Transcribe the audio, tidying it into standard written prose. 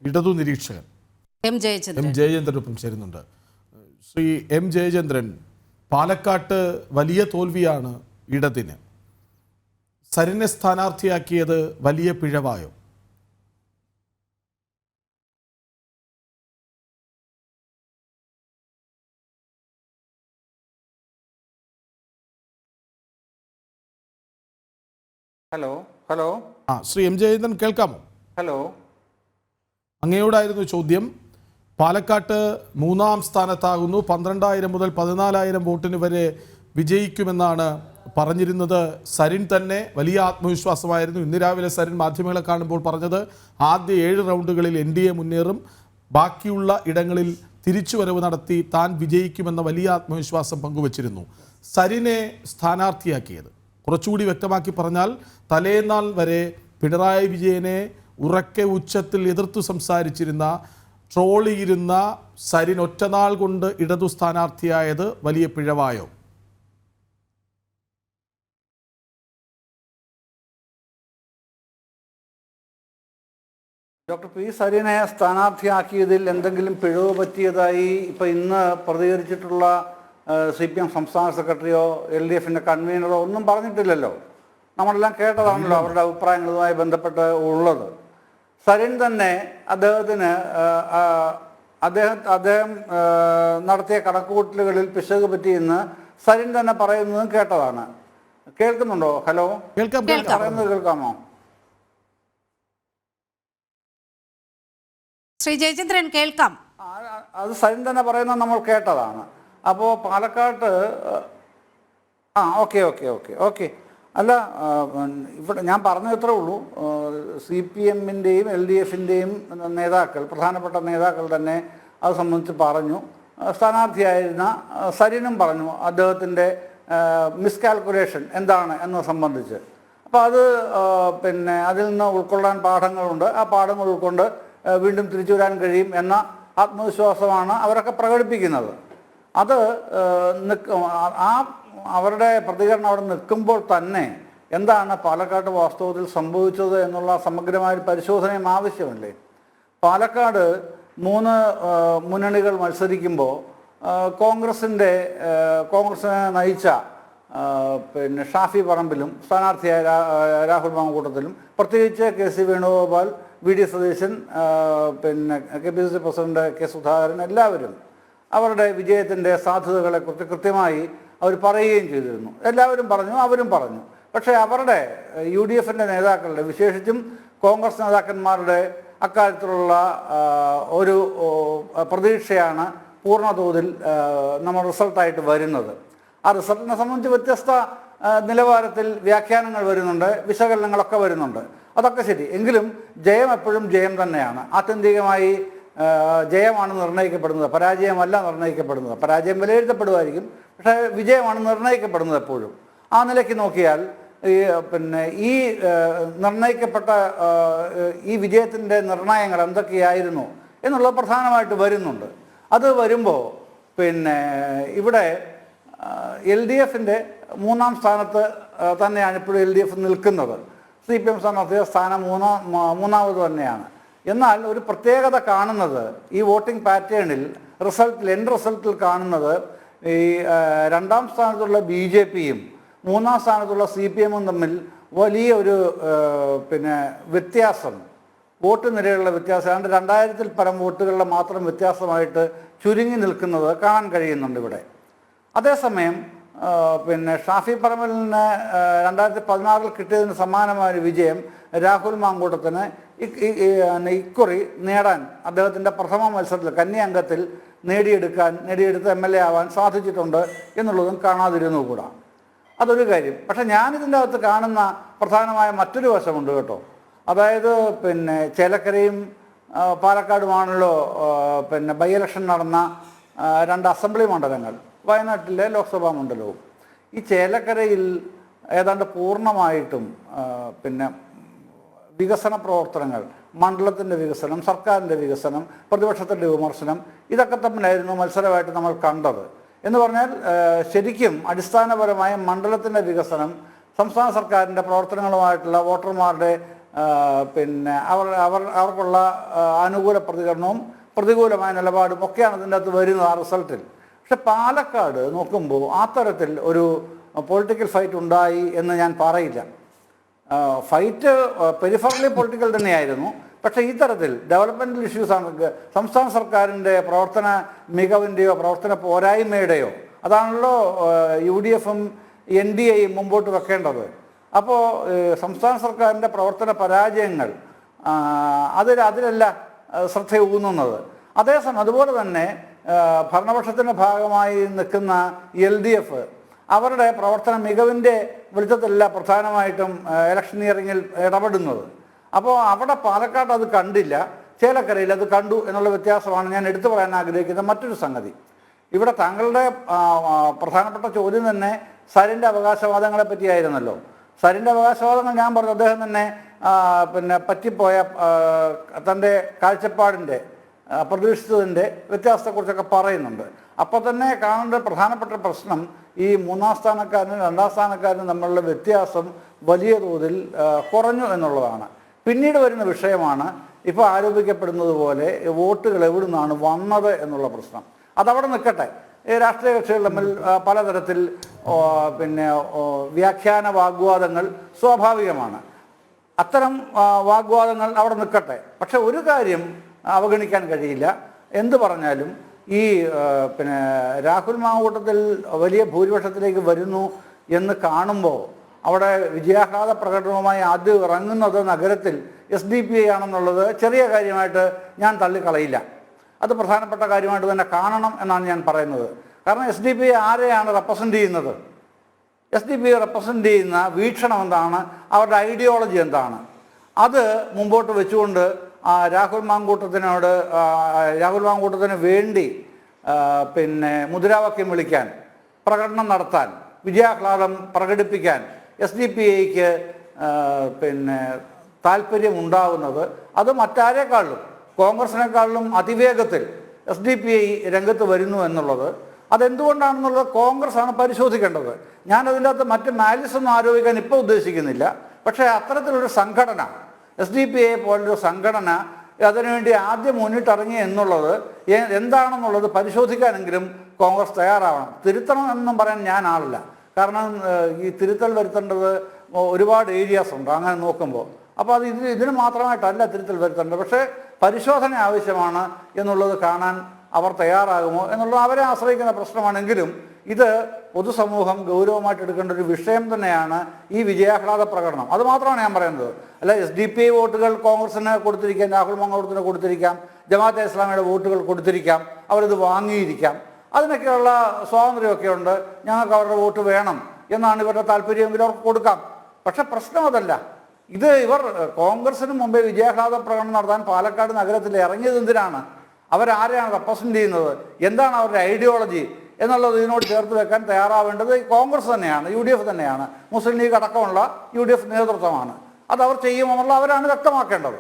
ഇടതു നിരീക്ഷകൻ എം ജയചന്ദ്രനൊപ്പം ചേരുന്നുണ്ട്. ശ്രീ എം ജയചന്ദ്രൻ, പാലക്കാട്ട് വലിയ തോൽവിയാണ് ഇടതിന്. സരിനെ സ്ഥാനാർത്ഥിയാക്കിയത് വലിയ പിഴവായോ? Hello hello Shri M Jayachandran കേൾക്കാമോ? ഹലോ, അങ്ങയോടായിരുന്നു ചോദ്യം. പാലക്കാട്ട് 3-ാം സ്ഥാനത്താകുന്നു. 12,000 മുതൽ 14,000 വോട്ടിന് വരെ വിജയിക്കുമെന്നാണ് പറഞ്ഞിരുന്നത്. സരിൻ തന്നെ വലിയ ആത്മവിശ്വാസമായിരുന്നു. ഇന്ന് രാവിലെ സരിൻ മാധ്യമങ്ങളെ കാണുമ്പോൾ പറഞ്ഞത് ആദ്യ 7 റൗണ്ടുകളിൽ NDA മുന്നേറും, ബാക്കിയുള്ള ഇടങ്ങളിൽ തിരിച്ചുവരവ് നടത്തി താൻ വിജയിക്കുമെന്ന വലിയ ആത്മവിശ്വാസം പങ്കുവച്ചിരുന്നു. സരിനെ സ്ഥാനാർത്ഥിയാക്കിയത്, കുറച്ചുകൂടി വ്യക്തമാക്കി പറഞ്ഞാൽ, തലേന്നാൾ വരെ പിണറായി വിജയനെ ഉറക്കെ ഉച്ചത്തിൽ എതിർത്തു സംസാരിച്ചിരുന്ന, ട്രോളിയിരുന്ന സരിൻ ഒറ്റനാൾ കൊണ്ട് ഇടതു സ്ഥാനാർത്ഥിയായത് വലിയ പിഴവായോ? ഡോക്ടർ പി സരിനെ സ്ഥാനാർത്ഥിയാക്കിയതിൽ എന്തെങ്കിലും പിഴവ് പറ്റിയതായി ഇപ്പം ഇന്ന് പ്രതികരിച്ചിട്ടുള്ള CPM സംസ്ഥാന സെക്രട്ടറിയോ LDFിൻ്റെ കൺവീനറോ ഒന്നും പറഞ്ഞിട്ടില്ലല്ലോ. നമ്മളെല്ലാം കേട്ടതാണല്ലോ അവരുടെ അഭിപ്രായങ്ങളുമായി ബന്ധപ്പെട്ട് ഉള്ളത്. സരിൻ തന്നെ അദ്ദേഹം നടത്തിയ കണക്കുകൂട്ടലുകളിൽ പിശക് പറ്റിയെന്ന് സരിൻ തന്നെ പറയുന്നതും കേട്ടതാണ്. കേൾക്കുന്നുണ്ടോ? ഹലോ, പറയുന്നത് കേൾക്കാമോ? ശ്രീ ജയചന്ദ്രൻ കേൾക്കാം. അത് സരിൻ തന്നെ പറയുന്നത് നമ്മൾ കേട്ടതാണ്. അപ്പോൾ പാലക്കാട്ട് ഓക്കെ ഓക്കെ ഓക്കെ ഓക്കെ അല്ല, ഇവിടെ ഞാൻ പറഞ്ഞത് ഇത്രേ ഉള്ളൂ. CPMൻ്റെയും LDFിൻ്റെയും നേതാക്കൾ, പ്രധാനപ്പെട്ട നേതാക്കൾ തന്നെ അത് സംബന്ധിച്ച് പറഞ്ഞു. സ്ഥാനാർത്ഥിയായിരുന്ന സരിനും പറഞ്ഞു അദ്ദേഹത്തിൻ്റെ മിസ്കാൽക്കുലേഷൻ എന്താണ് എന്നത് സംബന്ധിച്ച്. അപ്പോൾ അത് അതിൽ നിന്ന് ഉൾക്കൊള്ളാൻ പാഠങ്ങളുണ്ട്. ആ പാഠങ്ങൾ ഉൾക്കൊണ്ട് വീണ്ടും തിരിച്ചു വരാൻ കഴിയും എന്ന ആത്മവിശ്വാസമാണ് അവരൊക്കെ പ്രകടിപ്പിക്കുന്നത്. അത് അവരുടെ പ്രതികരണം അവിടെ നിൽക്കുമ്പോൾ തന്നെ എന്താണ് പാലക്കാട് വാസ്തവത്തിൽ സംഭവിച്ചത് എന്നുള്ള സമഗ്രമായ പരിശോധനയും ആവശ്യമല്ലേ? പാലക്കാട് 3 മുന്നണികൾ മത്സരിക്കുമ്പോൾ കോൺഗ്രസിനെ നയിച്ച ഷാഫി പറമ്പിലും സ്ഥാനാർത്ഥിയായ രാഹുൽ മാങ്കൂട്ടത്തിലും, പ്രത്യേകിച്ച് KC Venugopal, VD Satheesan, KPCC president K Sudhakaran, എല്ലാവരും അവരുടെ വിജയത്തിൻ്റെ സാധ്യതകളെക്കുറിച്ച് കൃത്യമായി അവർ പറയുകയും ചെയ്തിരുന്നു. എല്ലാവരും പറഞ്ഞു, അവരും പറഞ്ഞു. പക്ഷേ അവരുടെ UDFിൻ്റെ നേതാക്കളുടെ, വിശേഷിച്ചും കോൺഗ്രസ് നേതാക്കന്മാരുടെ അക്കാര്യത്തിലുള്ള ഒരു പ്രതീക്ഷയാണ് പൂർണ്ണതോതിൽ നമ്മൾ റിസൾട്ടായിട്ട് വരുന്നത്. ആ റിസൾട്ടിനെ സംബന്ധിച്ച് വ്യത്യസ്ത നിലവാരത്തിൽ വ്യാഖ്യാനങ്ങൾ വരുന്നുണ്ട്, വിശകലനങ്ങളൊക്കെ വരുന്നുണ്ട്. അതൊക്കെ ശരി. എങ്കിലും ജയം എപ്പോഴും ജയം തന്നെയാണ്. ആത്യന്തികമായി ജയമാണ് നിർണ്ണയിക്കപ്പെടുന്നത്, പരാജയമല്ല നിർണ്ണയിക്കപ്പെടുന്നത്. പരാജയം വിലയിരുത്തപ്പെടുമായിരിക്കും, പക്ഷേ വിജയമാണ് നിർണ്ണയിക്കപ്പെടുന്നത് എപ്പോഴും. ആ നിലയ്ക്ക് നോക്കിയാൽ ഈ നിർണ്ണയിക്കപ്പെട്ട ഈ വിജയത്തിൻ്റെ നിർണയങ്ങൾ എന്തൊക്കെയായിരുന്നു എന്നുള്ളത് പ്രധാനമായിട്ട് വരുന്നുണ്ട്. അത് വരുമ്പോൾ ഇവിടെ LDFിൻ്റെ 3-ാം സ്ഥാനത്ത് തന്നെയാണ് ഇപ്പോഴും LDF നിൽക്കുന്നത്. CPM സ്ഥാനാർത്ഥിയുടെ സ്ഥാനം മൂന്നാമത് തന്നെയാണ്. എന്നാൽ ഒരു പ്രത്യേകത കാണുന്നത് ഈ വോട്ടിംഗ് പാറ്റേണിൽ, എൻഡ് റിസൾട്ടിൽ കാണുന്നത്, ഈ 2-ാം സ്ഥാനത്തുള്ള BJPയും 3-ാം സ്ഥാനത്തുള്ള CPMും തമ്മിൽ വലിയ ഒരു വ്യത്യാസം, വോട്ട് നിരയുള്ള വ്യത്യാസം, 2000-ൽ പരം വോട്ടുകളുടെ മാത്രം വ്യത്യാസമായിട്ട് ചുരുങ്ങി നിൽക്കുന്നത് കാണാൻ കഴിയുന്നുണ്ട് ഇവിടെ. അതേസമയം ഷാഫി പറമ്പലിന് 2016-ൽ കിട്ടിയതിന് സമാനമായ വിജയം രാഹുൽ മാങ്കൂട്ടത്തിന് ഇക്കുറി നേടാൻ, അദ്ദേഹത്തിൻ്റെ പ്രഥമ മത്സരത്തിൽ കന്നി അംഗത്തിൽ നേടിയെടുത്ത് MLA ആവാൻ സാധിച്ചിട്ടുണ്ട് എന്നുള്ളതും കാണാതിരുന്നുകൂടാ. അതൊരു കാര്യം. പക്ഷെ ഞാനിതിൻ്റെ അകത്ത് കാണുന്ന പ്രധാനമായ മറ്റൊരു വശമുണ്ട് കേട്ടോ. അതായത് ചേലക്കരയും പാലക്കാടുമാണല്ലോ ബൈ ഇലക്ഷൻ നടന്ന 2 അസംബ്ലി മണ്ഡലങ്ങൾ, വയനാട്ടിലെ ലോക്സഭാ മണ്ഡലവും. ഈ ചേലക്കരയിൽ ഏതാണ്ട് പൂർണ്ണമായിട്ടും വികസന പ്രവർത്തനങ്ങൾ, മണ്ഡലത്തിൻ്റെ വികസനം, സർക്കാരിൻ്റെ വികസനം, പ്രതിപക്ഷത്തിൻ്റെ വിമർശനം, ഇതൊക്കെ തമ്മിലായിരുന്നു മത്സരമായിട്ട് നമ്മൾ കണ്ടത്. എന്ന് പറഞ്ഞാൽ ശരിക്കും അടിസ്ഥാനപരമായ മണ്ഡലത്തിൻ്റെ വികസനം, സംസ്ഥാന സർക്കാരിൻ്റെ പ്രവർത്തനങ്ങളുമായിട്ടുള്ള വോട്ടർമാരുടെ പിന്നെ അവർക്കുള്ള അനുകൂല പ്രതികരണവും പ്രതികൂലമായ നിലപാടും ഒക്കെയാണ് ഇതിൻ്റെ അകത്ത് വരുന്നത് ആ റിസൾട്ടിൽ. പക്ഷെ പാലക്കാട് നോക്കുമ്പോൾ ആ തരത്തിൽ ഒരു പൊളിറ്റിക്കൽ ഫൈറ്റ് ഉണ്ടായി എന്ന് ഞാൻ പറയില്ല. ഫൈറ്റ് പെരിഫറലി പൊളിറ്റിക്കൽ തന്നെയായിരുന്നു. പക്ഷേ ഈ തരത്തിൽ ഡെവലപ്മെൻറ്റൽ ഇഷ്യൂസാണ് സംസ്ഥാന സർക്കാരിൻ്റെ പ്രവർത്തന മികവിൻ്റെയോ പ്രവർത്തന പോരായ്മയുടെയോ അതാണല്ലോ UDFും NDAയും മുമ്പോട്ട് വെക്കേണ്ടത്. അപ്പോൾ സംസ്ഥാന സർക്കാരിൻ്റെ പ്രവർത്തന പരാജയങ്ങൾ അതിലല്ല ശ്രദ്ധയൂന്നുന്നത്. അതേസമയം അതുപോലെ തന്നെ ഭരണപക്ഷത്തിൻ്റെ ഭാഗമായി നിൽക്കുന്ന LDF അവരുടെ പ്രവർത്തന മികവിൻ്റെ വെളിച്ചത്തിലല്ല പ്രധാനമായിട്ടും ഇലക്ഷനിയറിങ്ങിൽ ഇടപെടുന്നത്. അപ്പോൾ അവിടെ പാലക്കാട് അത് കണ്ടില്ല, ചേലക്കരയിൽ അത് കണ്ടു എന്നുള്ള വ്യത്യാസമാണ് ഞാൻ എടുത്തു പറയാൻ ആഗ്രഹിക്കുന്ന മറ്റൊരു സംഗതി. ഇവിടെ താങ്കളുടെ പ്രധാനപ്പെട്ട ചോദ്യം തന്നെ സരിൻ്റെ അവകാശവാദങ്ങളെ പറ്റിയായിരുന്നല്ലോ. സരിൻ്റെ അവകാശവാദങ്ങൾ ഞാൻ പറഞ്ഞു, അദ്ദേഹം തന്നെ പിന്നെ പറ്റിപ്പോയ തൻ്റെ കാഴ്ചപ്പാടിൻ്റെ പ്രതീക്ഷിച്ചതിൻ്റെ വ്യത്യാസത്തെക്കുറിച്ചൊക്കെ പറയുന്നുണ്ട്. അപ്പോൾ തന്നെ കാണേണ്ട പ്രധാനപ്പെട്ട പ്രശ്നം ഈ 3-ാം സ്ഥാനക്കാരനും 2-ാം സ്ഥാനക്കാരനും തമ്മിലുള്ള വ്യത്യാസം വലിയ തോതിൽ കുറഞ്ഞു എന്നുള്ളതാണ്. പിന്നീട് വരുന്ന വിഷയമാണ് ഇപ്പോൾ ആരോപിക്കപ്പെടുന്നത് പോലെ വോട്ടുകൾ എവിടെ നിന്നാണ് വന്നത് എന്നുള്ള പ്രശ്നം. അതവിടെ നിൽക്കട്ടെ. ഈ രാഷ്ട്രീയ കക്ഷികൾ തമ്മിൽ പലതരത്തിൽ പിന്നെ വ്യാഖ്യാന വാഗ്വാദങ്ങൾ സ്വാഭാവികമാണ്. അത്തരം വാഗ്വാദങ്ങൾ അവിടെ നിൽക്കട്ടെ. പക്ഷെ ഒരു കാര്യം അവഗണിക്കാൻ കഴിയില്ല. എന്തു പറഞ്ഞാലും ഈ പിന്നെ രാഹുൽ മാങ്കൂട്ടത്തിൽ വലിയ ഭൂരിപക്ഷത്തിലേക്ക് വരുന്നു എന്ന് കാണുമ്പോൾ അവിടെ വിജയാഹ്ലാദ പ്രകടനവുമായി ആദ്യം ഇറങ്ങുന്നത് നഗരത്തിൽ SDPI ആണെന്നുള്ളത് ചെറിയ കാര്യമായിട്ട് ഞാൻ തള്ളിക്കളയില്ല. അത് പ്രധാനപ്പെട്ട കാര്യമായിട്ട് തന്നെ കാണണം എന്നാണ് ഞാൻ പറയുന്നത്. കാരണം SDPI ആരെയാണ് റെപ്രസെൻ്റ് ചെയ്യുന്നത്? SDPI റെപ്രസെൻ്റ് ചെയ്യുന്ന വീക്ഷണം എന്താണ്, അവരുടെ ഐഡിയോളജി എന്താണ്, അത് മുമ്പോട്ട് വെച്ചുകൊണ്ട് രാഹുൽ മാങ്കൂട്ടത്തിന് വേണ്ടി പിന്നെ മുദ്രാവാക്യം വിളിക്കാൻ, പ്രകടനം നടത്താൻ, വിജയാഹ്ലാദം പ്രകടിപ്പിക്കാൻ SDPIക്ക് പിന്നെ താല്പര്യമുണ്ടാകുന്നത് അത് മറ്റാരേക്കാളും കോൺഗ്രസിനേക്കാളും അതിവേഗത്തിൽ SDPI രംഗത്ത് വരുന്നു എന്നുള്ളത് അതെന്തുകൊണ്ടാണെന്നുള്ളത് കോൺഗ്രസ്സാണ് പരിശോധിക്കേണ്ടത്. ഞാനതിൻ്റെ അകത്ത് മറ്റ് മാലിസൊന്നും ആരോപിക്കാൻ ഇപ്പോൾ ഉദ്ദേശിക്കുന്നില്ല. പക്ഷേ അത്തരത്തിലൊരു സംഘടന, SDPI പോലൊരു സംഘടന അതിനുവേണ്ടി ആദ്യം മുന്നിട്ടിറങ്ങി എന്നുള്ളത് എന്താണെന്നുള്ളത് പരിശോധിക്കാനെങ്കിലും കോൺഗ്രസ് തയ്യാറാവണം. തിരുത്തണം എന്നും പറയാൻ ഞാൻ ആളില്ല. കാരണം ഈ തിരുത്തൽ വരുത്തേണ്ടത് ഒരുപാട് ഏരിയാസ് ഉണ്ട് അങ്ങനെ നോക്കുമ്പോൾ. അപ്പോൾ അത് ഇതിന് മാത്രമായിട്ടല്ല തിരുത്തൽ വരുത്തേണ്ടത്. പക്ഷേ പരിശോധന ആവശ്യമാണ് എന്നുള്ളത് കാണാൻ അവർ തയ്യാറാകുമോ എന്നുള്ളത് അവരെ ആശ്രയിക്കുന്ന പ്രശ്നമാണെങ്കിലും ഇത് പൊതുസമൂഹം ഗൗരവമായിട്ട് എടുക്കേണ്ട ഒരു വിഷയം തന്നെയാണ് ഈ വിജയാഹ്ലാദ പ്രകടനം. അത് മാത്രമാണ് ഞാൻ പറയുന്നത്. അല്ല SDPI വോട്ടുകൾ കോൺഗ്രസിന് കൊടുത്തിരിക്കാം, രാഹുൽ മാങ്കൂട്ടത്തിന് കൊടുത്തിരിക്കാം, ജമാഅത്തെ ഇസ്ലാമിയുടെ വോട്ടുകൾ കൊടുത്തിരിക്കാം, അവരിത് വാങ്ങിയിരിക്കാം, അതിനൊക്കെയുള്ള സ്വാതന്ത്ര്യമൊക്കെ ഉണ്ട്. ഞങ്ങൾക്ക് അവരുടെ വോട്ട് വേണം എന്നാണ് ഇവരുടെ താല്പര്യമെങ്കിൽ അവർക്ക് കൊടുക്കാം. പക്ഷെ പ്രശ്നം അതല്ല. ഇത് ഇവർ കോൺഗ്രസിന് മുമ്പേ വിജയാഹ്ലാദ പ്രകടനം നടത്താൻ പാലക്കാട് നഗരത്തിൽ ഇറങ്ങിയത് എന്തിനാണ്? അവരാരെയാണ് റെപ്രസെൻ്റ് ചെയ്യുന്നത്, എന്താണ് അവരുടെ ഐഡിയോളജി എന്നുള്ളത് ഇതിനോട് ചേർത്ത് വെക്കാൻ തയ്യാറാവേണ്ടത് കോൺഗ്രസ് തന്നെയാണ്, UDF തന്നെയാണ്, മുസ്ലിം ലീഗ് അടക്കമുള്ള UDF നേതൃത്വമാണ്. അത് അവർ ചെയ്യുമെന്നുള്ള അവരാണ് വ്യക്തമാക്കേണ്ടത്.